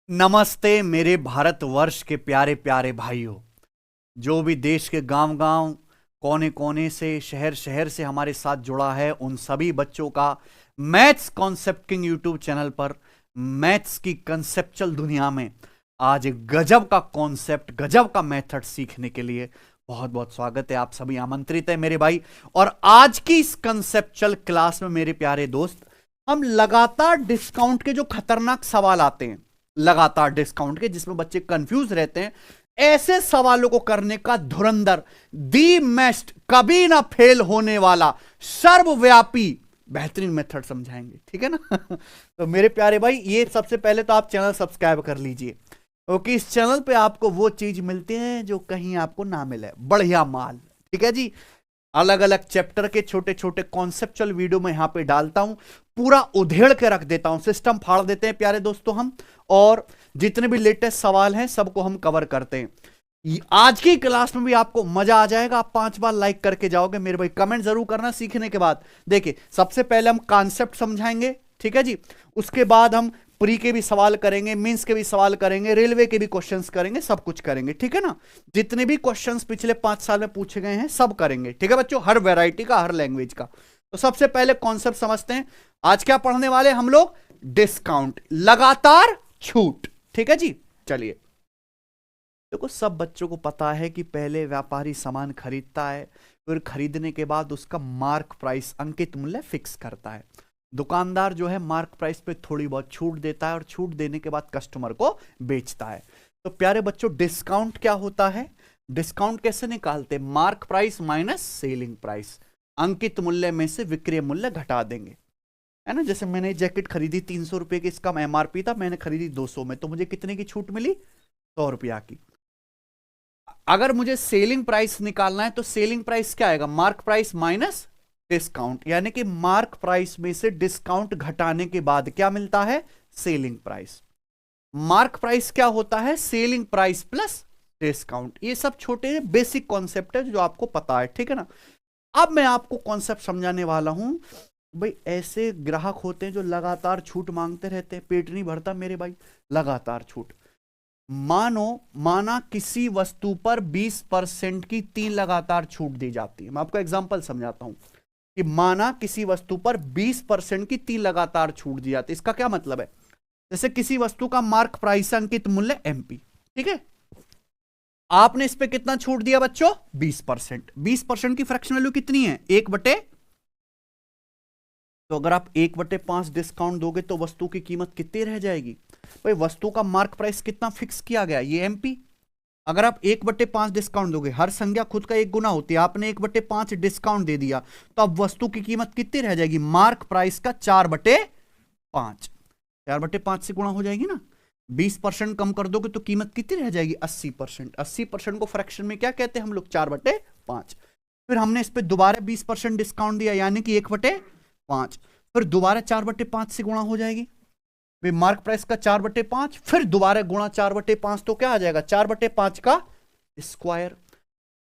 नमस्ते मेरे भारतवर्ष के प्यारे प्यारे भाइयों। जो भी देश के गांव गांव कोने कोने से शहर शहर से हमारे साथ जुड़ा है, उन सभी बच्चों का maths concept king YouTube channel पर मैथ्स की कंसेप्चुअल दुनिया में आज एक गजब का कॉन्सेप्ट, गजब का मेथड सीखने के लिए बहुत बहुत स्वागत है। आप सभी आमंत्रित है मेरे भाई। और आज की इस कंसेप्चुअल क्लास में मेरे प्यारे दोस्त, हम लगातार डिस्काउंट के जो खतरनाक सवाल आते हैं, लगातार डिस्काउंट के, जिसमें बच्चे कंफ्यूज रहते हैं, ऐसे सवालों को करने का धुरंधर, दी बेस्ट, कभी ना फेल होने वाला, सर्वव्यापी बेहतरीन मेथड समझाएंगे। ठीक है ना? तो मेरे प्यारे भाई, ये सबसे पहले तो आप चैनल सब्सक्राइब कर लीजिए, क्योंकि इस चैनल पे आपको वो चीज मिलती है जो कहीं आपको ना मिले, बढ़िया माल। ठीक है जी। अलग अलग चैप्टर के छोटे छोटे कॉन्सेप्चुअल वीडियो में यहां पे डालता हूं, पूरा उधेड़ के रख देता हूं, सिस्टम फाड़ देते हैं प्यारे दोस्तों हम, और जितने भी लेटेस्ट सवाल हैं सबको हम कवर करते हैं। आज की क्लास में भी आपको मजा आ जाएगा। आप 5 बार लाइक करके जाओगे मेरे भाई, कमेंट जरूर करना सीखने के बाद। देखिए, सबसे पहले हम कॉन्सेप्ट समझाएंगे, ठीक है जी। उसके बाद हम प्री के भी सवाल करेंगे, मींस के भी सवाल करेंगे, रेलवे के भी क्वेश्चंस करेंगे, सब कुछ करेंगे। ठीक है ना? जितने भी क्वेश्चंस पिछले 5 साल में पूछे गए हैं सब करेंगे। ठीक है बच्चों, हर वैरायटी का, हर लैंग्वेज का। तो सबसे पहले कॉन्सेप्ट समझते हैं। आज क्या पढ़ने वाले हम लोग? डिस्काउंट, लगातार छूट। ठीक है जी। चलिए, देखो, सब बच्चों को पता है कि पहले व्यापारी सामान खरीदता है, फिर खरीदने के बाद उसका मार्क प्राइस, अंकित मूल्य फिक्स करता है। दुकानदार जो है मार्क प्राइस पे थोड़ी बहुत छूट देता है, और छूट देने के बाद कस्टमर को बेचता है। तो प्यारे बच्चों, डिस्काउंट क्या होता है? डिस्काउंट कैसे निकालते हैं? Mark price minus selling price, अंकित मूल्य में से विक्रय मूल्य घटा देंगे, है ना। जैसे मैंने जैकेट खरीदी 300 रुपए की, इसका एमआरपी था, मैंने खरीदी 200 में, तो मुझे कितने की छूट मिली? 100 रुपया की। अगर मुझे सेलिंग प्राइस निकालना है तो सेलिंग प्राइस क्या आएगा? मार्क प्राइस माइनस डिस्काउंट, यानी कि मार्क प्राइस में से डिस्काउंट घटाने के बाद क्या मिलता है? Selling price. मार्क प्राइस क्या होता है? Selling price plus discount. ये सब छोटे बेसिक कॉन्सेप्ट है जो आपको पता है। ठीक है ना? अब मैं आपको कॉन्सेप्ट समझाने वाला हूं। भाई, ऐसे ग्राहक होते हैं जो लगातार छूट मांगते रहते हैं, पेट नहीं भरता मेरे भाई, लगातार छूट। माना किसी वस्तु पर 20% की 3 लगातार छूट दी जाती है। मैं आपको एग्जांपल समझाता हूं कि माना किसी वस्तु पर 20% की 3 लगातार छूट दी जाती है। इसका क्या मतलब है? जैसे किसी वस्तु का मार्क प्राइस, अंकित मूल्य MP, ठीक है, आपने इस पे कितना छूट दिया बच्चों? 20%। 20% की फ्रैक्शन वैल्यू कितनी है? 1/, तो अगर आप 1/5 डिस्काउंट दोगे तो वस्तु की कीमत कितनी रह जाएगी? भाई, वस्तु का मार्क प्राइस कितना फिक्स किया गया? ये MP। अगर आप 1/5 डिस्काउंट दोगे, हर संख्या खुद का 1 गुना होती है, आपने 1/5 डिस्काउंट दे दिया, तो अब वस्तु की कीमत कितनी रह जाएगी? मार्क प्राइस का 4/5। 4/5 से गुणा हो जाएगी ना। 20% कम कर दोगे तो कीमत कितनी रह जाएगी? 80%। 80% को फ्रैक्शन में क्या कहते हैं हम लोग? 4/5। फिर हमने इस पे दोबारा 20% डिस्काउंट दिया, यानी कि 1/5, फिर दोबारा 4/5 से गुणा हो जाएगी। मार्क प्राइस का 4/5, फिर दोबारा गुणा 4/5, तो क्या आ जाएगा? 4/5 का स्क्वायर।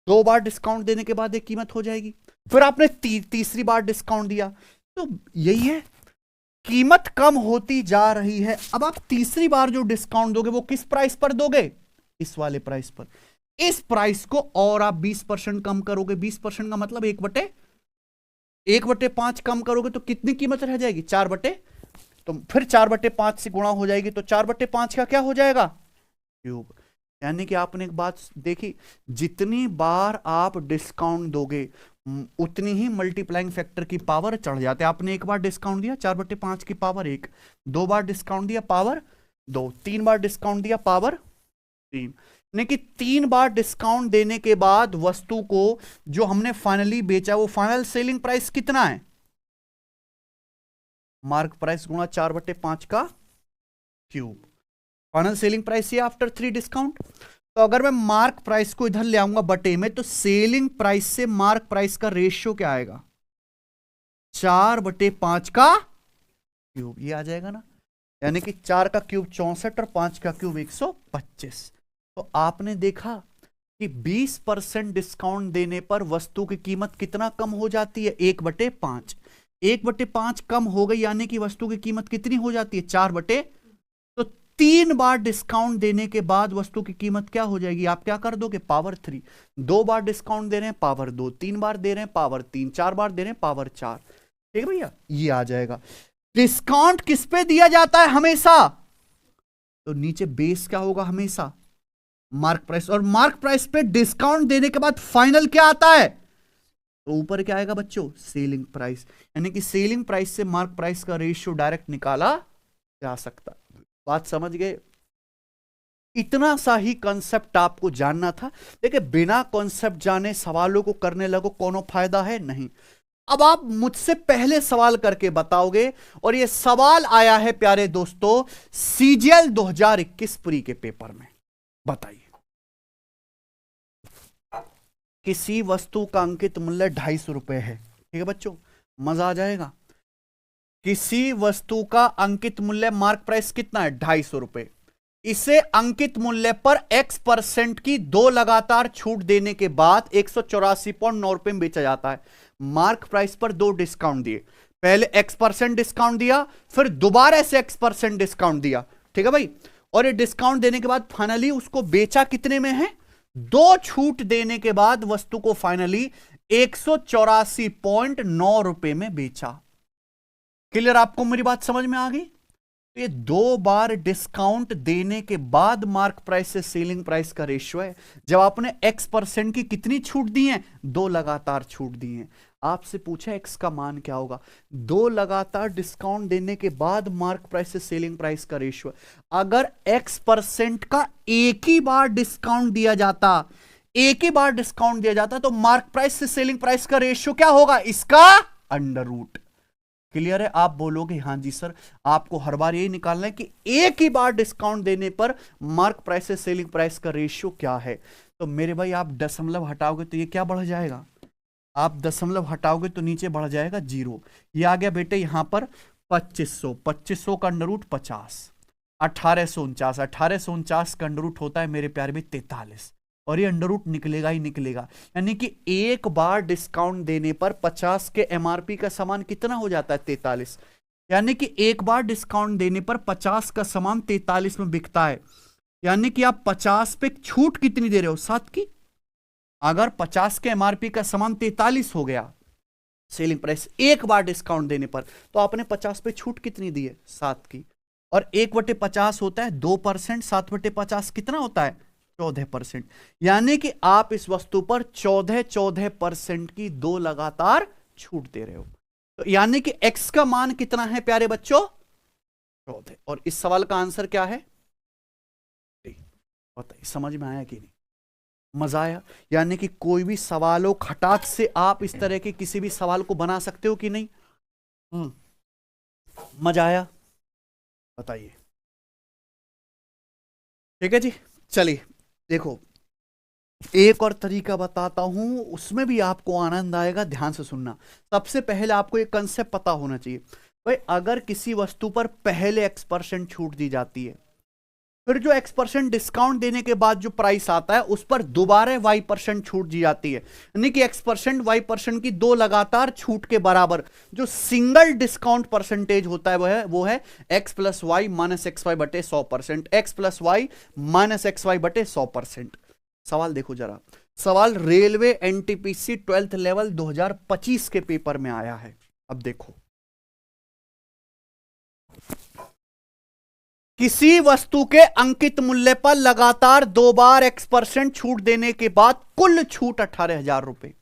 2 बार डिस्काउंट देने के बाद एक कीमत हो जाएगी। फिर आपने तीसरी बार डिस्काउंट दिया, तो यही है, कीमत कम होती जा रही है। अब आप तीसरी बार जो डिस्काउंट दोगे वो किस प्राइस पर दोगे? इस वाले प्राइस पर। इस प्राइस को और आप 20% कम करोगे। 20% का मतलब 1/5 कम करोगे तो कितनी कीमत रह जाएगी? 4/, तो फिर 4/5 से गुणा हो जाएगी, तो 4/5 का क्या हो जाएगा? क्यूब। यानी कि आपने एक बात देखी, जितनी बार आप डिस्काउंट दोगे उतनी ही मल्टीप्लाइंग फैक्टर की पावर चढ़ जाते हैं। आपने 1 बार डिस्काउंट दिया, 4/5 की पावर 1, 2 बार डिस्काउंट दिया, पावर 2, 3 बार डिस्काउंट दिया, पावर 3। यानी कि 3 बार डिस्काउंट देने के बाद वस्तु को जो हमने फाइनली बेचा, वो फाइनल सेलिंग प्राइस कितना है? मार्क प्राइस गुणा 4/5 का क्यूब। फाइनल सेलिंग प्राइस ये आफ्टर 3 डिस्काउंट। तो अगर मैं मार्क प्राइस को इधर ले आऊंगा बटे में, तो सेलिंग प्राइस से मार्क प्राइस का रेशियो क्या आएगा? 4/5 का क्यूब। ये आ जाएगा ना। यानी कि 4 का क्यूब 64 और 5 का क्यूब 125। तो आपने देखा कि 20% डिस्काउंट देने पर वस्तु की कीमत कितना कम हो जाती है? 1/5। 1/5 कम हो गई, यानी कि वस्तु की कीमत कितनी हो जाती है? 4/, तो 3 बार डिस्काउंट देने के बाद वस्तु की कीमत क्या हो जाएगी? आप क्या कर दोगे? पावर 3। 2 बार डिस्काउंट दे रहे हैं, पावर 2। 3 बार दे रहे हैं, पावर 3। 4 बार दे रहे हैं, पावर 4। ठीक है भैया, ये आ जाएगा। डिस्काउंट किस पे दिया जाता है हमेशा? तो नीचे बेस क्या होगा? हमेशा मार्क प्राइस। और मार्क प्राइस पे डिस्काउंट देने के बाद फाइनल क्या आता है? तो ऊपर क्या आएगा बच्चों? Selling price. यानी कि सेलिंग प्राइस से मार्क प्राइस का रेशियो डायरेक्ट निकाला जा सकता है। बात समझ गए? इतना सा ही कंसेप्ट आपको जानना था। देखिए, बिना कॉन्सेप्ट जाने सवालों को करने लगो, कोनो फायदा है नहीं। अब आप मुझसे पहले सवाल करके बताओगे, और यह सवाल आया है प्यारे दोस्तों सीजीएल 2021 प्री के पेपर में। बताइए, किसी वस्तु का अंकित मूल्य 250 रुपए है। ठीक है बच्चों, मजा आ जाएगा। किसी वस्तु का अंकित मूल्य, मार्क प्राइस कितना है? 250 रुपए। इसे अंकित मूल्य पर x% की 2 लगातार छूट देने के बाद 184.9 रुपए में बेचा जाता है। मार्क प्राइस पर 2 डिस्काउंट दिए, पहले x% डिस्काउंट दिया, फिर दोबारा से x% डिस्काउंट दिया। ठीक है भाई, और ये डिस्काउंट देने के बाद फाइनली उसको बेचा कितने में है? 2 छूट देने के बाद वस्तु को फाइनली 184.9 रुपए में बेचा। क्लियर? आपको मेरी बात समझ में आ गई? ये 2 बार डिस्काउंट देने के बाद मार्क प्राइस से सेलिंग प्राइस का रेशियो है। जब आपने x% की कितनी छूट दी है? 2 लगातार छूट दी है। आपसे पूछा x का मान क्या होगा? 2 लगातार डिस्काउंट देने के बाद मार्क प्राइस से सेलिंग प्राइस का रेशियो। अगर x% का एक ही बार डिस्काउंट दिया जाता, तो मार्क प्राइस से सेलिंग प्राइस का रेशियो क्या होगा? इसका अंडर रूट। क्लियर है? आप बोलोगे हाँ जी सर, आपको हर बार यही निकालना है कि एक ही बार डिस्काउंट देने पर मार्क प्राइस से सेलिंग प्राइस का रेशियो क्या है। तो मेरे भाई, आप दशमलव हटाओगे तो ये क्या बढ़ जाएगा? आप दशमलव हटाओगे तो नीचे बढ़ जाएगा 0। ये आ गया बेटे यहां पर 2500। 2500 का अंडर रूट 50। 1849। 1849 का अंडर रूट होता है मेरे प्यारे में 43, और ये अंडर रूट निकलेगा ही निकलेगा। यानी कि एक बार डिस्काउंट देने पर 50 के एमआरपी का सामान कितना हो जाता है? 43। यानी कि एक बार डिस्काउंट देने पर 50 का सामान 43 में बिकता है। यानी कि आप 50 पे छूट कितनी दे रहे हो? 7 की। अगर 50 के एमआरपी का सामान 43 हो गया सेलिंग प्राइस एक बार डिस्काउंट देने पर, तो आपने 50 पे छूट कितनी दी है? 7 की। और 1/50 होता है 2%। 7/50 कितना होता है? 14%। यानी कि आप इस वस्तु पर 14% की 2 लगातार छूट दे रहे हो। तो यानी कि x का मान कितना है प्यारे बच्चों? 14। और इस सवाल का आंसर क्या है? बताइए, समझ में आया कि नहीं? मजा आया? यानी कि कोई भी सवाल हो, खटाक से आप इस तरह के किसी भी सवाल को बना सकते हो कि नहीं? मजा आया? बताइए। ठीक है जी, चलिए देखो, एक और तरीका बताता हूं, उसमें भी आपको आनंद आएगा। ध्यान से सुनना। सबसे पहले आपको एक कंसेप्ट पता होना चाहिए भाई, अगर किसी वस्तु पर पहले x% छूट दी जाती है, फिर जो x% डिस्काउंट देने के बाद जो प्राइस आता है उस पर दोबारा y% छूट दी जाती है। यानी कि x% y% की 2 लगातार छूट के बराबर जो सिंगल डिस्काउंट परसेंटेज होता है वो है x + y - xy बटे 100%। x + y - xy बटे 100%। सवाल देखो जरा, सवाल रेलवे एनटीपीसी 12th लेवल 2025 के पेपर में आया है। अब देखो, किसी वस्तु के अंकित मूल्य पर लगातार 2 बार x% छूट देने के बाद कुल छूट 18,000 रुपए।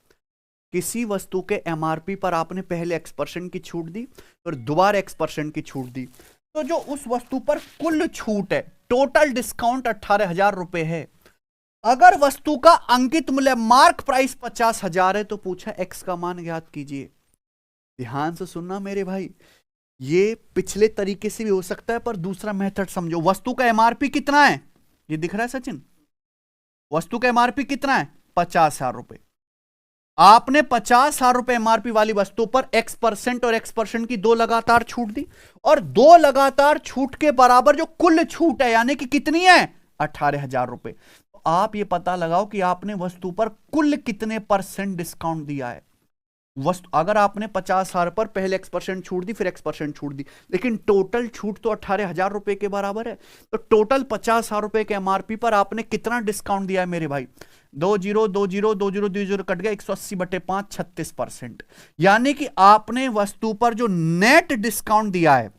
किसी वस्तु के एमआरपी पर आपने पहले x% की छूट दी और दोबारा x% की छूट दी, तो जो उस वस्तु पर कुल छूट है, टोटल डिस्काउंट 18,000 रुपए है। अगर वस्तु का अंकित मूल्य मार्क प्राइस 50,000 है तो पूछा x का मान ज्ञात कीजिए। ध्यान से सुनना मेरे भाई, ये पिछले तरीके से भी हो सकता है, पर दूसरा मेथड समझो। वस्तु का एमआरपी कितना है? ये दिख रहा है सचिन? वस्तु का एमआरपी कितना है? 50,000 रुपए। आपने 50,000 रुपए एमआरपी वाली वस्तु पर x% और x% की 2 लगातार छूट दी, और 2 लगातार छूट के बराबर जो कुल छूट है, यानी कि कितनी है? 18,000 रुपए। तो आप ये पता लगाओ कि आपने वस्तु पर कुल कितने % डिस्काउंट दिया है। वस्तु अगर आपने 50,000 पर पहले X% छूट दी, फिर X% छूट दी, लेकिन टोटल छूट तो 18,000 रुपए के बराबर है। तो टोटल 50,000 रुपए के MRP पर आपने कितना डिस्काउंट दिया है मेरे भाई? 20 कट गया, 180/5 36%। यानी कि आपने वस्तु पर जो नेट डिस्काउंट दिया है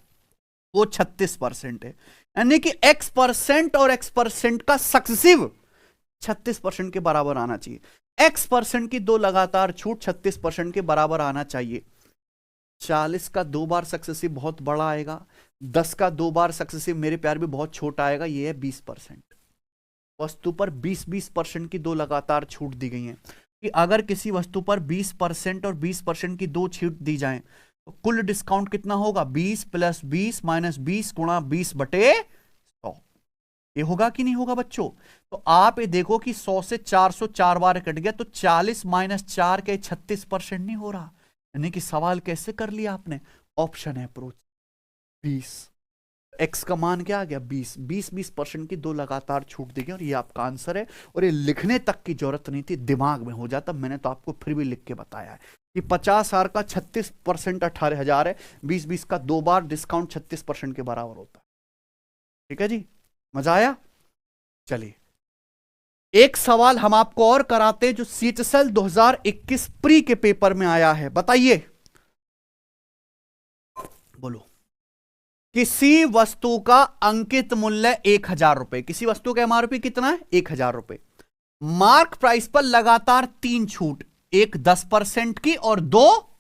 वो 36% है। यानी कि X% और X% का सक्सेसिव 36% के बराबर आना चाहिए। X% की दो लगातार छूट 36% के बराबर आना चाहिए। 40 का दो बार सक्सेसिव बहुत बड़ा आएगा, 10 का दो बार सक्सेसिव मेरे प्यार भी बहुत छोटा आएगा, ये है 20%। वस्तु पर 20% की दो लगातार छूट दी गई है कि अगर किसी वस्तु पर 20% और 20% की दो छूट दी जाए तो कुल डिस्काउंट कितना होगा? 20 + 20 - 20 × 20/100। ये होगा कि नहीं होगा बच्चों? तो आप ये देखो कि 100 से 400 4 बार कट गया, तो 40 - 4 के 36% नहीं हो रहा। यानी कि सवाल कैसे कर लिया आपने? ऑप्शन है अप्रोच 20। एक्स का मान क्या आ गया? 20। 20% की दो लगातार छूट दी गई और ये आपका आंसर है। और ये लिखने तक की जरूरत नहीं थी, दिमाग में हो जाता। मैंने तो आपको फिर भी लिख के बताया है कि 50,000 का 36% 18,000 है। 20 का दो बार डिस्काउंट 36% के बराबर होता है। ठीक है जी, मजा आया? चलिए एक सवाल हम आपको और कराते जो CHSL 2021 प्री के पेपर में आया है। बताइए, बोलो। किसी वस्तु का अंकित मूल्य 1,000 रुपए, किसी वस्तु का MRP कितना है? 1,000 रुपए। मार्क प्राइस पर लगातार 3 छूट, एक 10% की और 2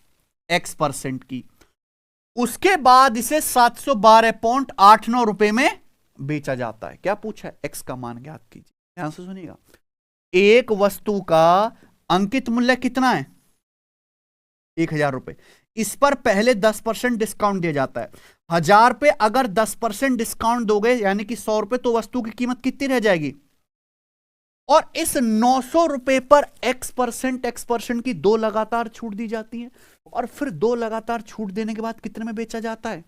X% की। उसके बाद इसे 712.89 रुपए में बेचा जाता है। क्या पूछा है? X का मान ज्ञात कीजिए। ध्यान से सुनिएगा, एक वस्तु का अंकित मूल्य कितना है? 1,000 रुपए। इस पर पहले 10% डिस्काउंट दिया जाता है। 1,000 पे अगर 10% डिस्काउंट दोगे यानी कि 100 रुपए, तो वस्तु की कीमत कितनी रह जाएगी? और इस 900 रुपए पर X% की दो लगातार छूट दी जाती है और फिर दो लगातार छूट देने के बाद कितने में बेचा जाता है?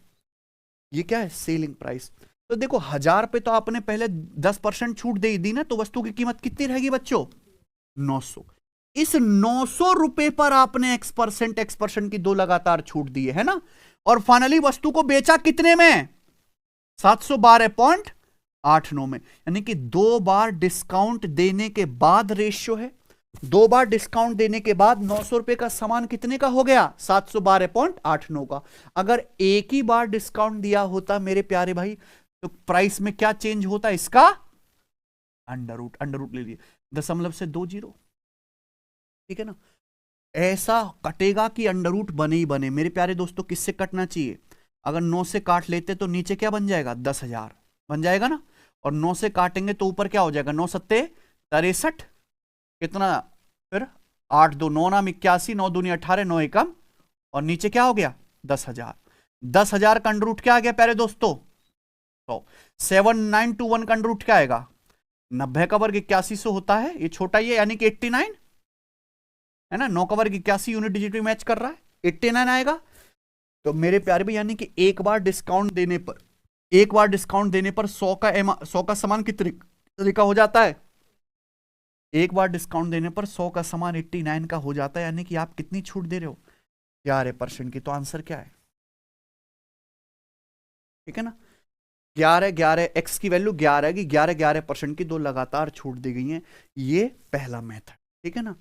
ये क्या है? Selling price. तो देखो 1,000 पे तो आपने पहले 10% छूट दे दी ना, तो वस्तु की कीमत कितनी रहेगी बच्चों? 900। इस 900 रुपए पर आपने X% की दो लगातार छूट दी है ना, और फाइनली वस्तु को बेचा कितने में? 712.89 में। यानी कि दो बार डिस्काउंट देने के बाद रेशियो है। दो बार डिस्काउंट देने के बाद 900 रुपए का सामान कितने का हो गया? 712.89 का। अगर एक ही बार डिस्काउंट दिया होता मेरे प्यारे भाई, तो प्राइस में क्या चेंज होता? इसका अंडर रूट ले लिए, 0.20। ठीक है ना? ऐसा कटेगा कि अंडर रूट बने ही बने। मेरे प्यारे दोस्तों, किससे कटना चाहिए? अगर 9 से काट लेते तो नीचे क्या बन जाएगा? 10,000 बन जाएगा ना। और 9 से काटेंगे तो ऊपर क्या हो जाएगा? 9 सत्ते 63, कितना? फिर 8 2 9 नाम 81, 9 दूनी 18, 9 एकम, और नीचे क्या हो गया? 10,000। 10,000 का अंडर रूट क्या आ गया प्यारे दोस्तों? तो 7921 का अंडर रूट क्या आएगा? 90 का वर्ग 8100 होता है, ये छोटा ही है, यानी कि 89 है ना। 9 का वर्ग 81 यूनिट डिजिट में मैच कर रहा है, 89 आएगा। तो मेरे प्यारे भाई, यानी कि एक बार डिस्काउंट देने पर 100 का सामान कितने का हो जाता है? एक बार डिस्काउंट देने पर 100 का सामान 89 का हो जाता है। यानी कि आप कितनी छूट दे रहे हो? 11% की। तो आंसर क्या है? ठीक है ना, 11 एक्स की वैल्यू 11 की, 11% की दो लगातार छूट दी गई है। ये पहला मेथड। ठीक है ना,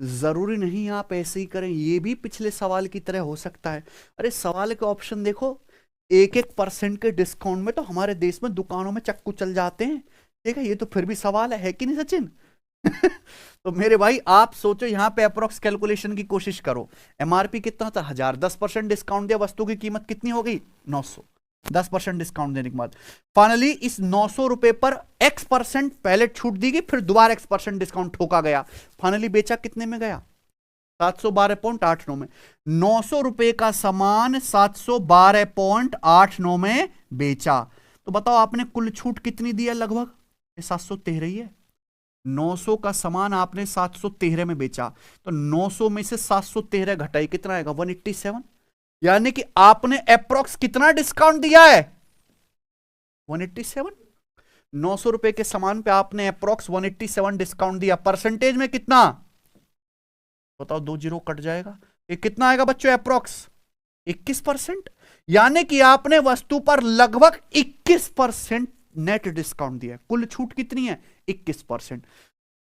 जरूरी नहीं आप ऐसे ही करें, ये भी पिछले सवाल की तरह हो सकता है। अरे सवाल के ऑप्शन देखो, 1% के डिस्काउंट में तो हमारे देश में दुकानों में चक्कू चल जाते हैं। ठीक है, ये तो फिर भी सवाल है कि नहीं सचिन? तो मेरे भाई आप सोचो, यहां पे अप्रोक्स कैलकुलेशन की कोशिश करो। एमआरपी कितना था? 1,000। 10% डिस्काउंट दिया, वस्तु की कीमत कितनी हो गई? 900। 10% डिस्काउंट देने के बाद फाइनली इस 900 रुपए पर X% पहले छूट दी गई, फिर दोबारा X% डिस्काउंट ठोका गया। फाइनली बेचा कितने में गया? 712.89 में। 900 रुपए का सामान 712.89 में बेचा। तो बताओ आपने कुल छूट कितनी दी है? लगभग 713 ही है। 900 का सामान आपने 713 में बेचा, तो 900 में से 713 घटाई, कितना आएगा? 187। यानी कि आपने अप्रोक्स कितना डिस्काउंट दिया है? 187। 900 रुपए के सामान पे आपने अप्रोक्स 187 डिस्काउंट दिया। परसेंटेज में कितना? बताओ, 2 जीरो कट जाएगा ये कितना आएगा बच्चों अप्रोक्स 21%। यानी कि आपने वस्तु पर लगभग 21% नेट डिस्काउंट दिया है। कुल छूट कितनी है 21%।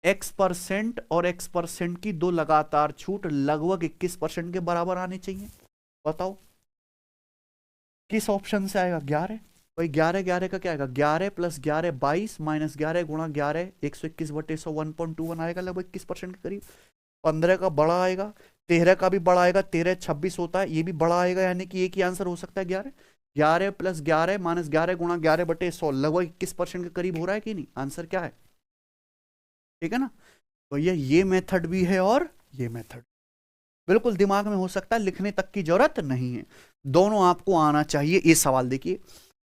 X% और X% की दो लगातार छूट लगभग 21% के बराबर आनी चाहिए। बताओ किस ऑप्शन से आएगा 11। भाई 11 का क्या आएगा 11 + 11 22 - 11 × 11 121/100 1.21 आएगा लगभग 21% के करीब। 15 का बड़ा आएगा, 13 का भी बड़ा आएगा, 13 26 होता है, ये भी बड़ा आएगा। यानी कि एक ही आंसर हो सकता है 11। 11 + 11 - 11 × 11/100 लगभग 21% के करीब हो रहा है कि नहीं। आंसर क्या है, ठीक है ना। तो ये मेथड भी है और ये मेथड बिल्कुल दिमाग में हो सकता है, लिखने तक की जरूरत नहीं है, दोनों आपको आना चाहिए। ये सवाल देखिए,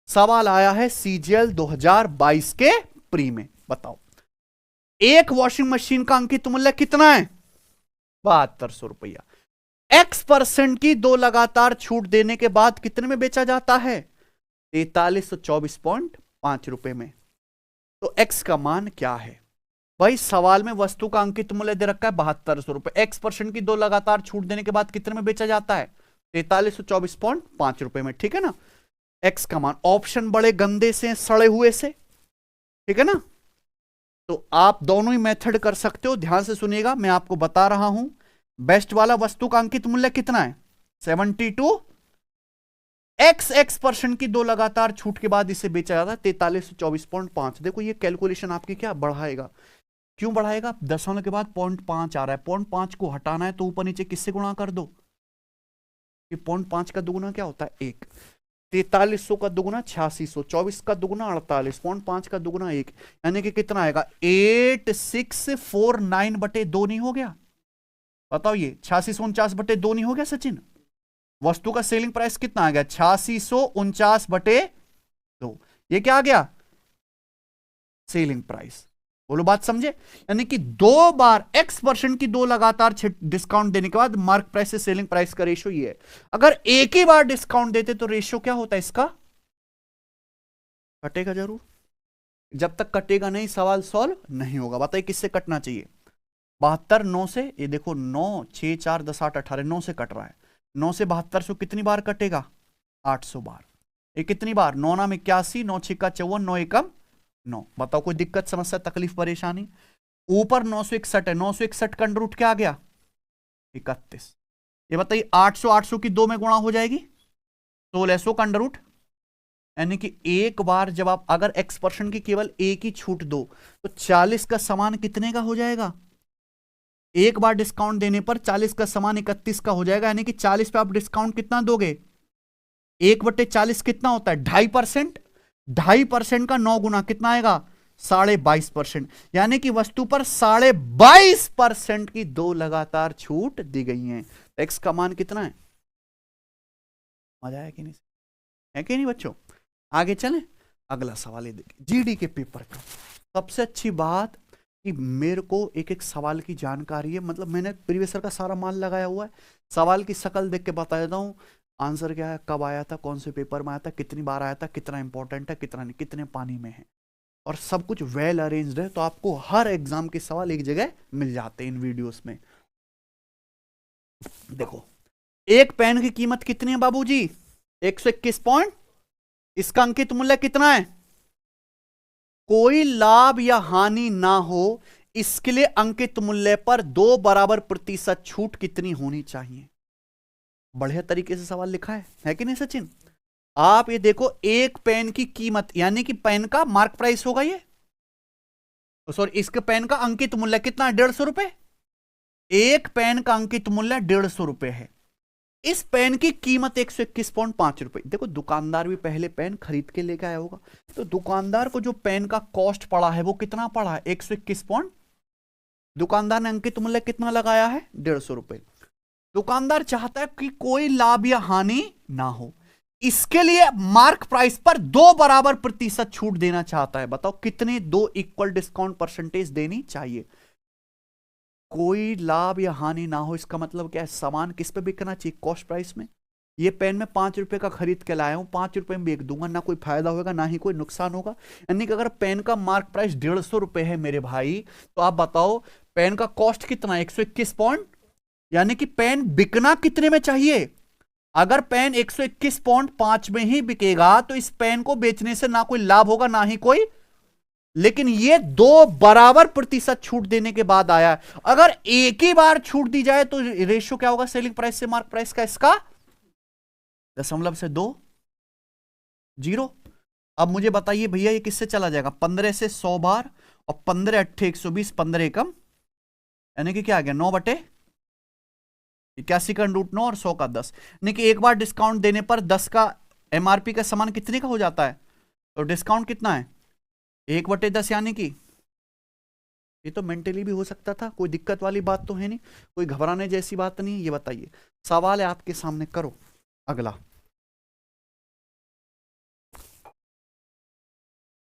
सवाल आया है CGL 2022 के प्री में। बताओ एक वॉशिंग मशीन का अंकित मूल्य कितना है 7200 रुपया। X% की दो लगातार छूट देने के बाद कितने में बेचा जाता है 4324.5 रुपए में। तो X का मान क्या है भाई। सवाल में वस्तु का अंकित मूल्य दे रखा है 7200 रुपए। X% की दो लगातार छूट देने के बाद कितने में बेचा जाता है 4324.5 रुपए में, ठीक है ना। X का मान, ऑप्शन बड़े गंदे से सड़े हुए से, ठीक है ना। तो आप दोनों ही मेथड कर सकते हो। ध्यान से सुनिएगा, मैं आपको बता रहा हूं। बेस्ट वाला वस्तु का अंकित मूल्य कितना है 72। X% की दो लगातार छूट के बाद इसे बेचा जाता है 4324.5। देखो ये कैलकुलेशन आपकी क्या बढ़ाएगा, क्यों बढ़ाएगा, दशमलव के बाद 0.5 आ रहा है, 0.5 को हटाना है तो ऊपर नीचे किससे गुणा कर दो। ये 0.5 का दुगुना क्या होता है 1, 4300 का दुगुना 8600, 24 का दुगुना 48, 0.5 का दुगुना 1, यानी कि कितना आएगा 8649/2 नहीं हो गया। बताओ ये 8649/2 नहीं हो गया सचिन। वस्तु का सेलिंग प्राइस कितना आ गया 8649/2। ये क्या आ गया सेलिंग प्राइस। बोलो बात समझे। यानी कि दो बार X% की दो लगातार डिस्काउंट देने के बाद मार्क प्राइस से सेलिंग प्राइस का रेशियो ये है। अगर एक ही बार डिस्काउंट देते तो रेशियो क्या होता है इसका, कटेगा जरूर। जब तक कटेगा नहीं सवाल सॉल्व नहीं होगा। बताइए किससे कटना चाहिए 72 9 से। ये देखो 9 6 4 10 8 18 9 से कट रहा है। 9 से 7200 कितनी बार कटेगा 800 बार। ये कितनी बार 9 9 81, 9 6 54, 9 1 9। बताओ कोई दिक्कत समस्या तकलीफ परेशानी। ऊपर 961 है, 961 का अंडर रूट क्या आ गया 31। ये बताइए 800 800 की 2 में गुणा हो जाएगी 1600 का अंडर रूट। यानी कि एक बार जब आप अगर X% की केवल एक ही छूट दो तो 40 का समान कितने का हो जाएगा। एक बार डिस्काउंट देने पर 40 का समान 31 का हो जाएगा। यानी कि 40 पे आप डिस्काउंट कितना दोगे 1/40 कितना होता है 2.5%। 2.5% का 9 गुना कितना आएगा 22.5%। यानी कि वस्तु पर 22.5% की दो लगातार छूट दी गई है। X का मान कितना है, मजा आया कि नहीं, है कि नहीं बच्चों। आगे चलें, अगला सवाल ये देखिए जीडी के पेपर का। सबसे अच्छी बात कि मेरे को एक एक सवाल की जानकारी है, मतलब मैंने प्रीवियस ईयर का सारा माल लगाया हुआ है। सवाल की शक्ल देख के बता देता हूँ आंसर क्या है, कब आया था, कौन से पेपर में आया था, कितनी बार आया था, कितना इंपॉर्टेंट है, कितना नहीं, कितने पानी में है, और सब कुछ वेल अरेंज्ड है। तो आपको हर एग्जाम के सवाल एक जगह मिल जाते हैं इन वीडियोस में। देखो एक पेन की कीमत कितनी है बाबूजी 121 पॉइंट। इसका अंकित मूल्य कितना है, कोई लाभ या हानि ना हो इसके लिए अंकित मूल्य पर 2% छूट कितनी होनी चाहिए। बढ़िया तरीके से सवाल लिखा है कि नहीं सचिन। आप ये देखो एक पेन की कीमत यानी कि पेन का मार्क प्राइस होगा ये, सॉरी इसके पेन का अंकित मूल्य कितना है 150 रुपए। एक पेन का अंकित मूल्य 150 रुपए है। इस पेन की कीमत 121.5 रुपए। देखो दुकानदार भी पहले पेन खरीद के लेके आया होगा, तो दुकानदार को जो पेन का कॉस्ट पड़ा है वो कितना पड़ा है 121 पॉइंट। दुकानदार ने अंकित मूल्य कितना लगाया है 150 रुपए। दुकानदार चाहता है कि कोई लाभ या हानि ना हो, इसके लिए मार्क प्राइस पर 2% छूट देना चाहता है। बताओ कितने 2 इक्वल डिस्काउंट परसेंटेज देनी चाहिए। कोई लाभ या हानि ना हो इसका मतलब क्या है, सामान किस पे बिकना चाहिए कॉस्ट प्राइस में। ये पेन में 5 रुपए का खरीद के लाया हूं, 5 रुपए में बेच दूंगा, ना कोई फायदा होगा ना ही कोई नुकसान होगा। यानी कि अगर पेन का मार्क प्राइस 150 रुपए है मेरे भाई, तो आप बताओ पेन का कॉस्ट कितना है 121 पॉइंट यानी कि पेन बिकना कितने में चाहिए? अगर पेन 121.5 में ही बिकेगा तो इस पेन को बेचने से ना कोई लाभ होगा ना ही कोई, लेकिन ये 2 बराबर प्रतिशत छूट देने के बाद आया है। अगर एक ही बार छूट दी जाए तो रेशियो क्या होगा सेलिंग प्राइस से मार्क प्राइस का? इसका 0.2 0। अब मुझे बताइए भैया ये किससे चला जाएगा? 15 से 100 बार और 15 8 120, 15 एकम यानी कि क्या आ गया 9/81 का √9 और 100 का 10, यानी कि एक बार डिस्काउंट देने पर 10 का एमआरपी का सामान कितने का हो जाता है? तो डिस्काउंट कितना है? 1/10, यानी कि ये तो मेंटली भी हो सकता था, कोई दिक्कत वाली बात तो है नहीं, कोई घबराने जैसी बात नहीं है। ये बताइए, सवाल है आपके सामने, करो अगला।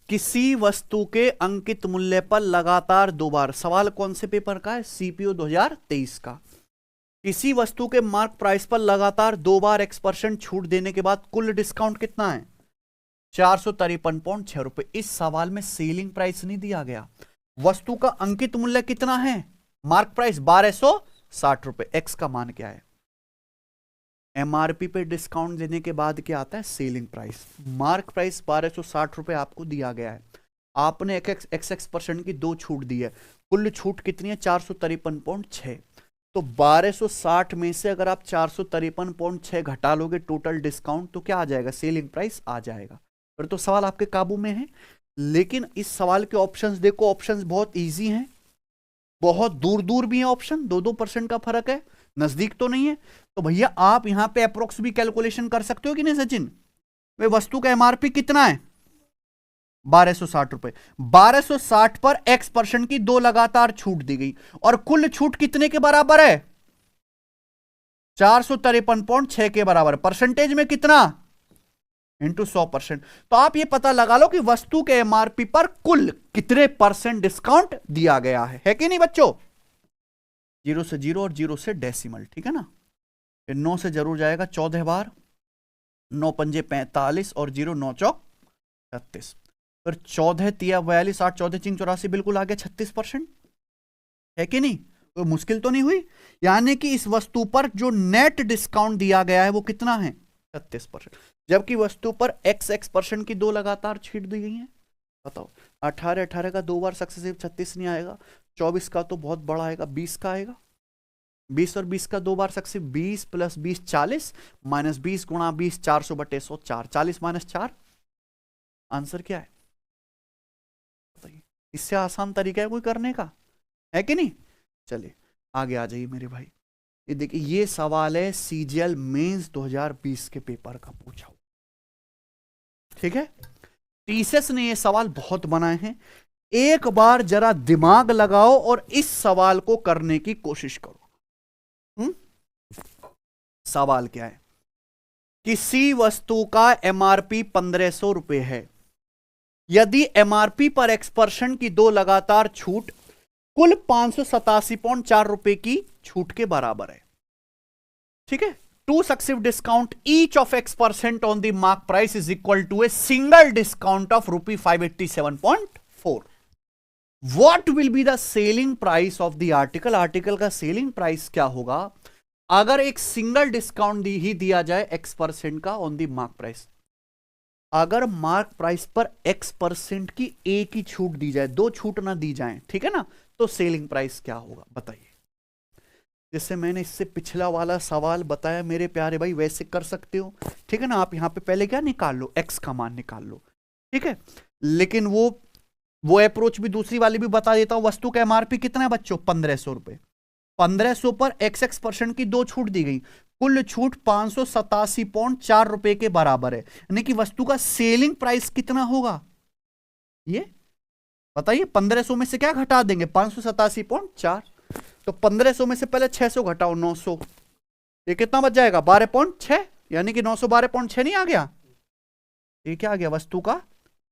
किसी वस्तु के अंकित मूल्य पर लगातार 2 बार, सवाल कौन से पेपर का है? सीपीओ 2023 का। किसी वस्तु के मार्क प्राइस पर लगातार 2 बार X% छूट देने के बाद कुल डिस्काउंट कितना है? 453.6 रुपए। इस सवाल में सेलिंग प्राइस नहीं दिया गया, वस्तु का अंकित मूल्य कितना है? मार्क प्राइस 1260 रुपए। एक्स का मान क्या है? एमआरपी पे डिस्काउंट देने के बाद क्या आता है? Selling price. मार्क प्राइस 1260 रुपए आपको दिया गया है, आपने x% की 2 छूट दी है, कुल छूट कितनी है? 453.6। तो 1260 में से अगर आप 453.6 घटा लोगे टोटल डिस्काउंट तो क्या आ जाएगा? सेलिंग प्राइस आ जाएगा। फिर तो सवाल आपके काबू में है। लेकिन इस सवाल के ऑप्शंस देखो, ऑप्शंस बहुत इजी हैं, बहुत दूर दूर भी हैं ऑप्शन, 2-2% का फर्क है, नजदीक तो नहीं है। तो भैया आप यहां पे अप्रोक्स भी कैलकुलेशन कर सकते हो कि नहीं सचिन? वे वस्तु का एमआरपी कितना है? 1260 रुपए। 1260 पर X% की 2 लगातार छूट दी गई और कुल छूट कितने के बराबर है? 453.6 के बराबर। परसेंटेज में कितना? इंटू 100%। तो आप ये पता लगा लो कि वस्तु के एमआरपी पर कुल कितने % डिस्काउंट दिया गया है कि नहीं बच्चों? 0 से 0 और 0 से डेसिमल, ठीक है ना? 9 से जरूर जाएगा 14 बार, 9 पंजे 45 और 0 9 चौक 36। फिर 14 तिया 42, 8 14 चिंग 84, बिल्कुल आ गया 36%, है कि नहीं? तो मुश्किल तो नहीं हुई। यानी कि इस वस्तु पर जो नेट डिस्काउंट दिया गया है वो कितना है? 36%। जबकि वस्तु पर X% की 2 लगातार छीट दी गई है। बताओ, 18 का 2 बार सक्सेसिव 36 नहीं आएगा, 24 का तो बहुत बड़ा आएगा, 20 का आएगा, 20 और 20 का 2 बार सक्सेसिव, 20 + 20 40, -20 × 20 400/104, 40 - 4, आंसर क्या है? बताइए, इससे आसान तरीका है कोई करने का, है कि नहीं? चलिए आगे आ जाइए मेरे भाई। ये देखिए, ये सवाल है CGL मेंस 2020 के पेपर का पूछा हुआ, ठीक है? टीसीएस ने ये सवाल बहुत बनाए हैं, एक बार जरा दिमाग लगाओ और इस सवाल को करने की कोशिश करो। सवाल क्या है? किसी वस्तु का एमआरपी 1500 रुपए है, यदि एमआरपी पर X% की 2 लगातार छूट कुल 587.4 रुपए की छूट के बराबर है, ठीक है? 2 successive discount each of X% on the mark price is equal to a single discount of ₹587.4। What will be the selling price of the article? Article का सेलिंग प्राइस क्या होगा अगर एक सिंगल डिस्काउंट ही दिया जाए X% का on the mark price? अगर mark price पर X% की एक ही छूट दी जाए, 2 छूट ना दी जाए, ठीक है ना, तो सेलिंग प्राइस क्या होगा? बताइए। जैसे मैंने इससे पिछला वाला सवाल बताया मेरे प्यारे भाई, वैसे कर सकते हो, ठीक है ना? आप यहां पे पहले क्या निकाल लो? X का मान निकाल लो, ठीक है? लेकिन वो अप्रोच भी दूसरी वाली भी बता देता हूं। वस्तु का एमआरपी कितना है बच्चों? 1500 रुपए। 1500 पर XX% की 2 छूट दी गई, कुल छूट 587.4 रुपए के बराबर है, यानी कि वस्तु का सेलिंग प्राइस कितना होगा? ये बताइए। 1500 में से क्या घटा देंगे? 587.4। तो 1500 में से पहले 600 घटाओ, 900, ये कितना बच जाएगा? 12.6, यानी कि 912.6 नहीं आ गया? ये क्या आ गया? वस्तु का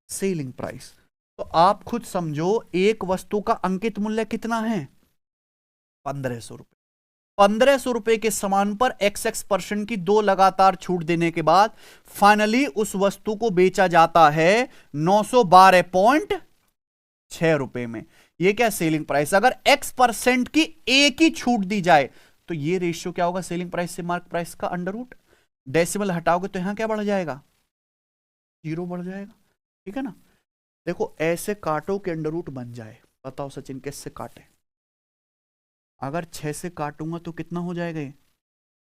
सेलिंग प्राइस। तो आप खुद समझो, एक वस्तु का अंकित मूल्य कितना है? 1500 रुपए। 1500 रुपए के सामान पर XX% की 2 लगातार छूट देने के बाद फाइनली उस वस्तु को बेचा जाता है 912.6 रुपए में। ये क्या सेलिंग प्राइस? अगर X% की एक ही छूट दी जाए तो ये रेशियो क्या होगा सेलिंग प्राइस से मार्क प्राइस का अंडर रूट, डेसिमल हटाओगे तो यहां क्या बढ़ जाएगा, 0 बढ़ जाएगा। ठीक है ना। देखो ऐसे काटो के अंडर रूट बन जाए। बताओ सचिन कैसे काटे, अगर 6 से काटूंगा तो कितना हो जाएगा ये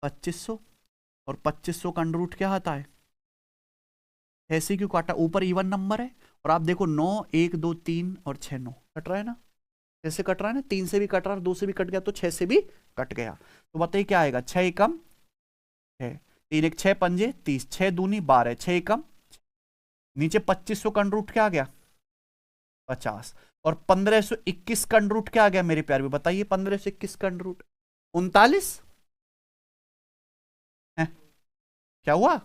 2500, और 2500 का अंडर रूट क्या आता है, ऐसे क्यों काटा, ऊपर इवन नंबर है और आप देखो 9 1 2 3 और 6 9 कट रहा है ना, कैसे कट रहा है ना, 3 से भी कट रहा है, 2 से भी कट गया तो 6 से भी कट गया। तो बताइए क्या आएगा, 6 एकम 6, 3 1 6 पंजे 30, 6 दूनी 12, 6 एकम, नीचे 2500 का अंडर रूट क्या आ गया 50, और 1521 का अंडर रूट क्या आ गया मेरे प्यारे, बताइए 1521 का अंडर रूट 39 है, क्या हुआ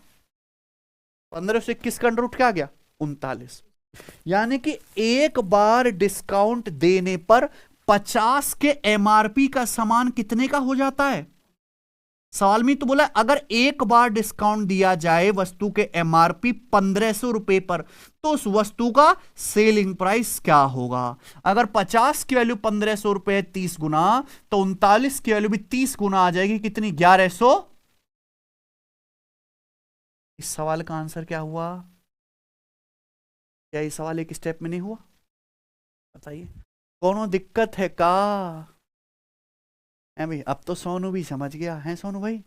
1521 का अंडर रूट क्या आ गया 39। यानी कि एक बार डिस्काउंट देने पर 50 के एमआरपी का सामान कितने का हो जाता है। सवाल में तो बोला अगर एक बार डिस्काउंट दिया जाए वस्तु के एमआरपी 1500 रुपए पर तो उस वस्तु का सेलिंग प्राइस क्या होगा। अगर 50 की वैल्यू 1500 रुपए 30 गुना, तो 39 की वैल्यू भी 30 गुना आ जाएगी, कितनी 1100। इस सवाल का आंसर क्या हुआ, क्या ये सवाल एक स्टेप में नहीं हुआ, बताइए कोनो दिक्कत है का है भाई। अब तो सोनू भी समझ गया है, सोनू भाई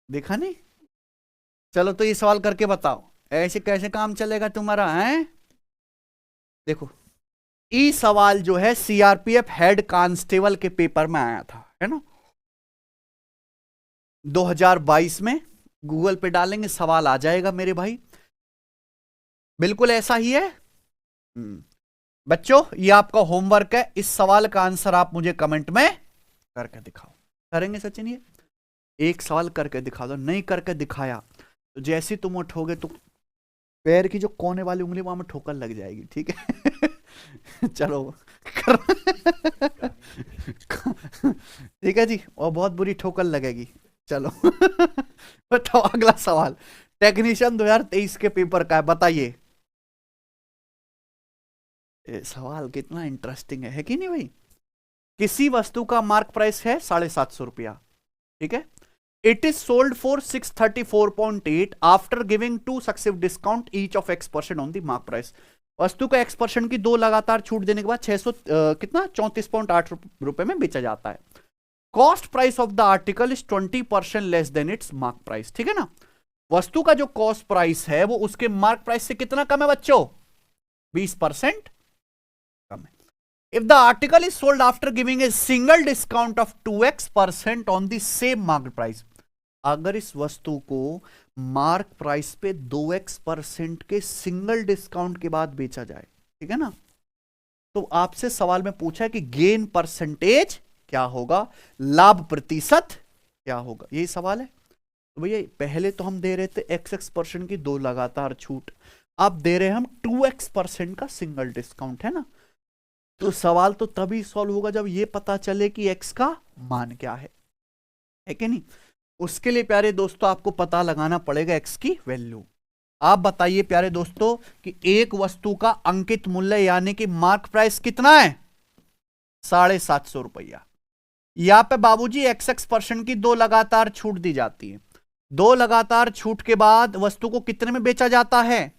देखा नहीं। चलो तो ये सवाल करके बताओ ऐसे कैसे काम चलेगा तुम्हारा है। देखो ये सवाल जो है सीआरपीएफ हेड कांस्टेबल के पेपर में आया था, है ना, 2022 में। गूगल पे डालेंगे सवाल आ जाएगा मेरे भाई, बिल्कुल ऐसा ही है। बच्चों ये आपका होमवर्क है, इस सवाल का आंसर आप मुझे कमेंट में करके दिखाओ। करेंगे सचिन, ये एक सवाल करके दिखा दो, नहीं करके दिखाया तो जैसे तुम उठोगे तो पैर की जो कोने वाली उंगली वहां में ठोकर लग जाएगी, ठीक है। चलो ठीक है जी, और बहुत बुरी ठोकर लगेगी। चलो बताओ अगला सवाल टेक्नीशियन 2023 के पेपर का है, बताइए। सवाल कितना इंटरेस्टिंग है कि नहीं भाई। किसी वस्तु का मार्क प्राइस है 750 रुपया, ठीक है। It is sold for 634.8 after giving 2 successive discount each of X% on the mark price. वस्तु को X% की 2 लगातार छूट देने के बाद 600 कितना 34.8 रुपए में बेचा जाता है। Cost price of the article is 20% less than it's mark price, ठीक है ना। वस्तु का जो कॉस्ट प्राइस है वो उसके मार्क प्राइस से कितना कम है बच्चों, 20% कम है। If the article is sold after giving a single discount of 2x% on the same market price, अगर इस वस्तु को मार्क प्राइस पे 2x% के सिंगल डिस्काउंट के बाद बेचा जाए, ठीक है ना, तो आपसे सवाल में पूछा है कि गेन परसेंटेज क्या होगा, लाभ प्रतिशत क्या होगा, यही सवाल है। तो भैया पहले तो हम दे रहे थे XX% की 2 लगातार छूट, अब दे रहे हैं हम 2x% का सिंगल डिस्काउंट, है ना। तो सवाल तो तभी सॉल्व होगा जब ये पता चले कि x का मान क्या है कि नहीं। उसके लिए प्यारे दोस्तों आपको पता लगाना पड़ेगा x की वैल्यू। आप बताइए प्यारे दोस्तों कि एक वस्तु का अंकित मूल्य यानी कि मार्क प्राइस कितना है 750 रुपया। यहां पे बाबूजी XX% की 2 लगातार छूट दी जाती है। 2 लगातार छूट के बाद वस्तु को कितने में बेचा जाता है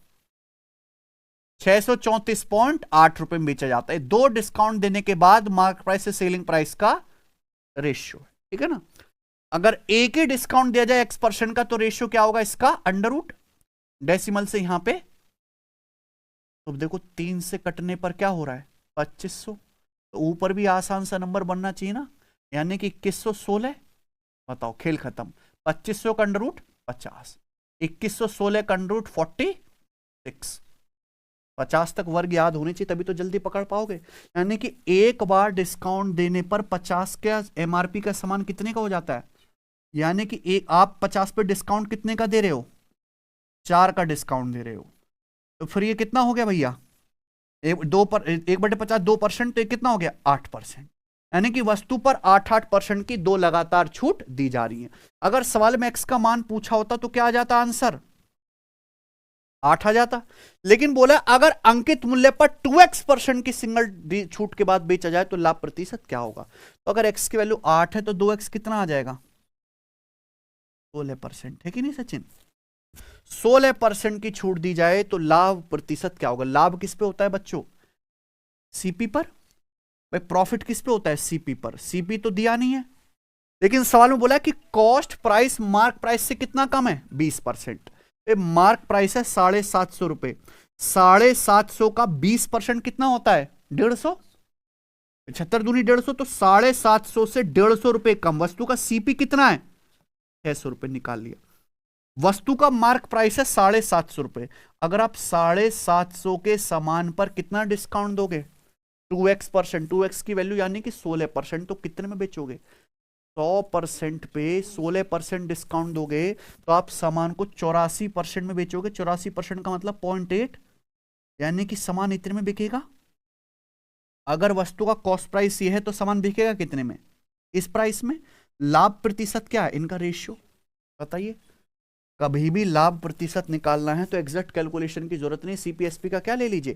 634.8 रुपए में बेचा जाता है। 2 डिस्काउंट देने के बाद मार्क प्राइस से सेलिंग प्राइस का रेशियो, ठीक है ना। अगर एक ही डिस्काउंट दिया जाए X% का तो रेशियो क्या होगा इसका अंडर रूट डेसिमल से यहां पे, तो देखो 3 से कटने पर क्या हो रहा है 2500, तो ऊपर भी आसान सा नंबर बनना चाहिए ना, यानी कि 2116। बताओ खेल खत्म। 2500 का अंडर रूट 50, 2116 का अंडर रूट 46, 50 तक वर्ग याद होने चाहिए तभी तो जल्दी पकड़ पाओगे। यानी कि एक बार डिस्काउंट देने पर 50 के एमआरपी का सामान कितने का हो जाता है, यानी कि एक आप 50 पे डिस्काउंट कितने का दे रहे हो 4 का डिस्काउंट दे रहे हो, तो फिर ये कितना हो गया भैया 1/50 2%, तो कितना हो गया 8%। यानी कि वस्तु पर 8% की 2 लगातार छूट दी जा रही है। अगर सवाल में x का मान पूछा होता तो क्या आ जाता आंसर 8 आ जाता। लेकिन बोला अगर अंकित मूल्य पर 2x% की सिंगल छूट के बाद बेचा जाए तो लाभ प्रतिशत क्या होगा। तो अगर x की वैल्यू 8 है तो 2x कितना आ जाएगा, 16% है कि नहीं सचिन। 16% की छूट दी जाए तो लाभ प्रतिशत क्या होगा। लाभ किस पे होता है बच्चों, सीपी पर। भाई प्रॉफिट किस पे होता है, सीपी पर। सीपी तो दिया नहीं है, लेकिन सवाल में बोला है कि कॉस्ट प्राइस मार्क प्राइस से कितना कम है, 20%। मार्क प्राइस है 750 रुपए, 750 का 20% कितना होता है, 150। 75 दूनी 150, तो 750 से 150 रुपए कम। वस्तु का सीपी कितना है, 600 रुपए, निकाल लिया। वस्तु का मार्क प्राइस है 750 रुपए। अगर आप 750 के सामान पर कितना डिस्काउंट दोगे, 2x%। 2x की वैल्यू यानी कि 16%, तो कितने में बेचोगे, 100% पे 16% डिस्काउंट दोगे तो आप सामान को 84% में बेचोगे। 84% का मतलब 0.8, यानी कि सामान इतने में बिकेगा। अगर वस्तु का कॉस्ट प्राइस ये है तो सामान बिकेगा कितने में, इस प्राइस में। लाभ प्रतिशत क्या है, इनका रेशियो बताइए। कभी भी लाभ प्रतिशत निकालना है तो एग्जैक्ट कैलकुलेशन की जरूरत नहीं, सीपीएसपी का क्या ले लीजिए,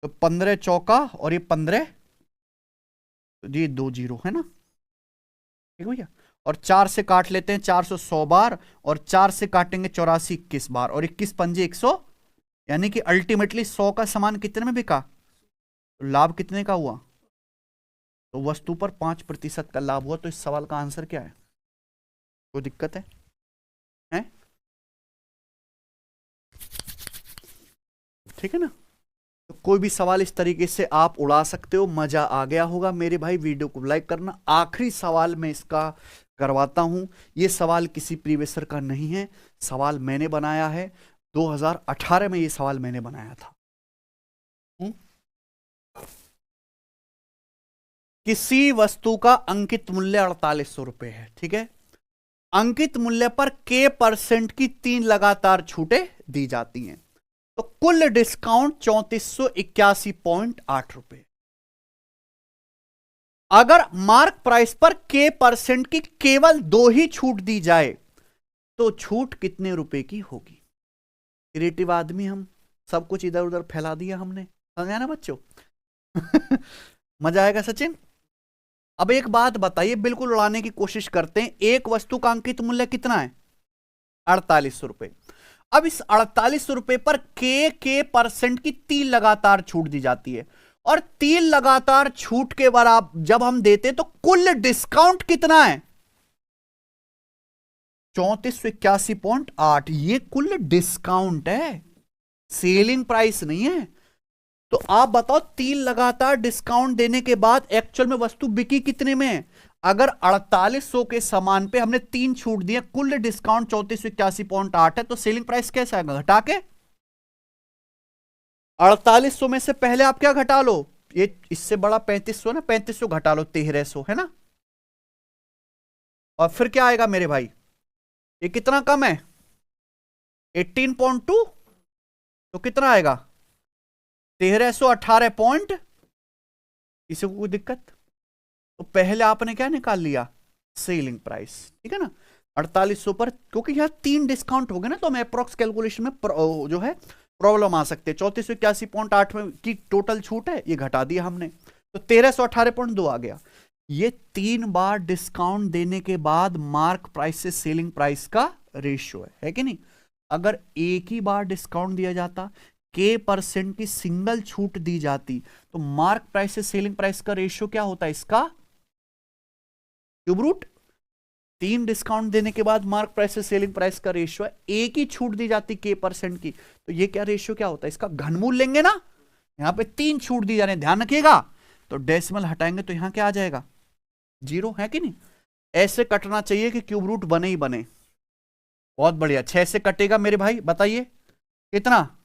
तो 15 चौका और ये 15, तो ये 2 जीरो है ना, ठीक भैया। और 4 से काट लेते हैं, 400 100 बार, और 4 से काटेंगे 84 21 बार, और 21 पंजे 100, यानी कि अल्टीमेटली 100 का सामान कितने में बिका, तो लाभ कितने का हुआ, तो वस्तु पर 5% का लाभ हुआ। तो इस सवाल का आंसर क्या है, कोई दिक्कत है, हैं? ठीक है ना। तो कोई भी सवाल इस तरीके से आप उड़ा सकते हो। मजा आ गया होगा मेरे भाई, वीडियो को लाइक करना। आखिरी सवाल मैं इसका करवाता हूं। यह सवाल किसी प्रीवियसर का नहीं है, सवाल मैंने बनाया है। 2018 में यह सवाल मैंने बनाया था। किसी वस्तु का अंकित मूल्य 4800 रुपए है, ठीक है। अंकित मूल्य पर k% की 3 लगातार छूटें दी जाती हैं, तो कुल डिस्काउंट 3481.8 रुपए। अगर मार्क प्राइस पर k% की केवल 2 ही छूट दी जाए तो छूट कितने रुपए की होगी। क्रिएटिव आदमी हम, सब कुछ इधर उधर फैला दिया हमने, समझा ना बच्चों। मजा आएगा सचिन। अब एक बात बताइए, बिल्कुल उड़ाने की कोशिश करते हैं। एक वस्तु का अंकित मूल्य कितना है, 4800 रुपए। अब इस 4800 रुपए पर k% की 3 लगातार छूट दी जाती है, और 3 लगातार छूट के बराबर जब हम देते तो कुल डिस्काउंट कितना है, 3481.8। ये कुल डिस्काउंट है, सेलिंग प्राइस नहीं है। तो आप बताओ 3 लगातार डिस्काउंट देने के बाद एक्चुअल में वस्तु बिकी कितने में है। अगर 4800 के सामान पे हमने 3 छूट दिए, कुल डिस्काउंट 3481.8 है, तो सेलिंग प्राइस कैसा आएगा, घटा के 4800 में से पहले आप क्या घटा लो, ये इससे बड़ा 3500 ना, 3500 घटा लो 1300 है ना, और फिर क्या आएगा मेरे भाई, ये कितना कम है 18.2, तो कितना आएगा 1318 पॉइंट। इसे कोई दिक्कत, तो पहले आपने क्या निकाल लिया, सेलिंग प्राइस, ठीक है ना। 4800 पर, क्योंकि यहां 3 डिस्काउंट हो गए ना, तो हम अप्रोक्स कैलकुलेशन में जो है प्रॉब्लम आ सकते हैं। 3481.8 में की टोटल छूट है, ये घटा दिया हमने, तो 1318.2 आ गया। ये 3 बार डिस्काउंट देने के बाद मार्क प्राइस से सेलिंग प्राइस का रेशियो है कि नहीं। अगर एक ही बार डिस्काउंट दिया जाता, k% की सिंगल छूट दी जाती, तो मार्क प्राइस से सेलिंग प्राइस का रेशियो क्या होता है, इसका क्यूब रूट। 3 डिस्काउंट देने के बाद मार्क प्राइस से सेलिंग प्राइस का रेशियो है, एक ही छूट दी जाती k% की, तो ये क्या रेशियो क्या होता है, इसका घनमूल लेंगे ना। यहां पे 3 छूट दी जाने, ध्यान रखिएगा, तो डेसिमल हटाएंगे तो यहां क्या आ जाएगा, 0 है कि नहीं। ऐसे कटना चाहिए कि क्यूब रूट बने ही बने। बहुत बढ़िया, 6 से कटेगा मेरे भाई, बताइए कितना,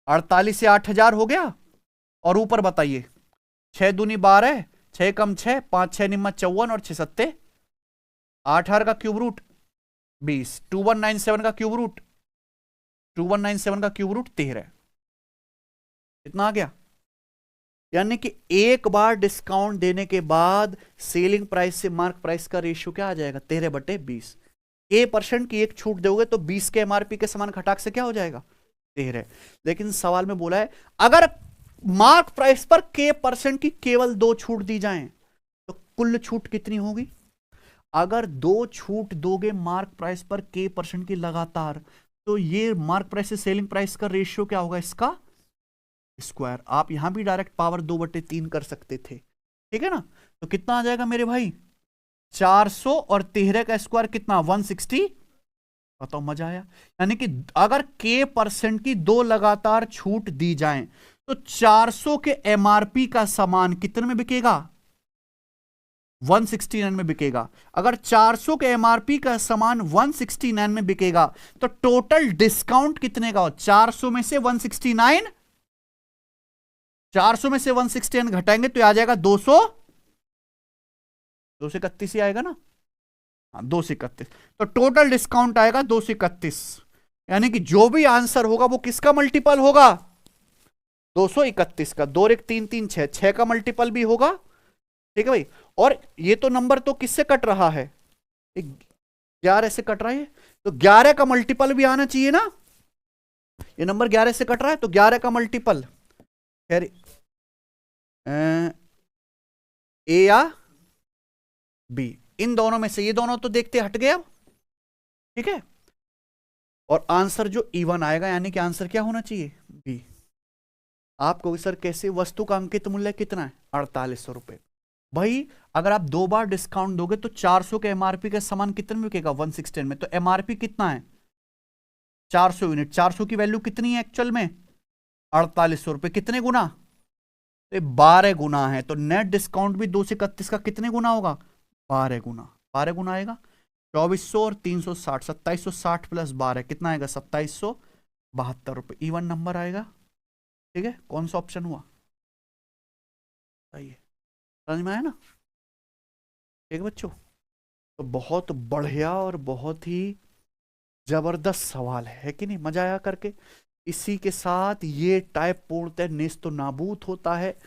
48 से 8000 हो गया, और ऊपर बताइए 6 दूनी 12, 6 कम 6, 5 6 निम्मा 54, और 6 सत्ते 8000 का क्यूब रूट 20, 2197 का क्यूब रूट, 2197 का क्यूब रूट 13, इतना आ गया। यानी कि एक बार डिस्काउंट देने के बाद सेलिंग प्राइस से मार्क प्राइस का रेशियो क्या आ जाएगा, 13/20। k% की एक छूट दोगे तो 20 के एमआरपी के समान घटाक से क्या हो जाएगा 13। लेकिन सवाल में बोला है अगर मार्क प्राइस पर k% की केवल 2 छूट दी जाए तो कुल छूट कितनी होगी। अगर 2 छूट दोगे मार्क प्राइस पर k% की लगातार तो ये मार्क प्राइस से सेलिंग प्राइस का रेशियो क्या होगा इसका स्क्वायर। आप यहां भी डायरेक्ट पावर 2/3 कर सकते थे, ठीक है ना। तो कितना आ जाएगा मेरे भाई 400 और 13 का स्क्वायर कितना 160। बताओ मजा आया। यानी कि अगर k% की 2 लगातार छूट दी जाए तो 400 के एमआरपी का सामान कितने में बिकेगा 169 में बिकेगा। अगर 400 के एमआरपी का सामान 169 में बिकेगा तो टोटल डिस्काउंट कितने का हो 400 में से 169, 400 में से 169 घटाएंगे तो आ जाएगा 231 ही आएगा ना। हाँ 231, तो टोटल डिस्काउंट आएगा 231। यानी कि जो भी आंसर होगा वो किसका मल्टीपल होगा 231 का। 2 और 1 3 3 6 6 का मल्टीपल भी होगा, ठीक है भाई। और ये तो नंबर तो किससे कट रहा है 11 से कट रहा है, तो 11 का मल्टीपल भी आना चाहिए ना। ये नंबर 11 से कट रहा है तो 11 का मल्टीपल खैर ए या बी, इन दोनों में से ये दोनों तो देखते हट गए अब, ठीक है। और आंसर जो इवन आएगा यानी कि आंसर क्या होना चाहिए बी। आपको सर कैसे, वस्तु का अंकित मूल्य कितना है 4800 रुपए। भाई अगर आप 2 बार डिस्काउंट दोगे तो 400 के एमआरपी का सामान कितने में बिकेगा 116 में। तो एमआरपी कितना है 400 यूनिट, 400 की वैल्यू कितनी है एक्चुअल में 4800 रुपए। कितने गुना तो 12 गुना है। तो नेट डिस्काउंट भी 231 का कितने गुना होगा 12 गुना। 12 गुना आएगा 2400 और 360 2760 प्लस 12 कितना आएगा 2772 रुपए। इवन नंबर आएगा, ठीक है। कौन सा ऑप्शन हुआ बताइए, समझ में आया ना, ठीक है बच्चों। तो बहुत बढ़िया और बहुत ही जबरदस्त सवाल है कि नहीं, मजा आया करके। इसी के साथ ये टाइप पूर्णतः नेस्त नाबूद होता है।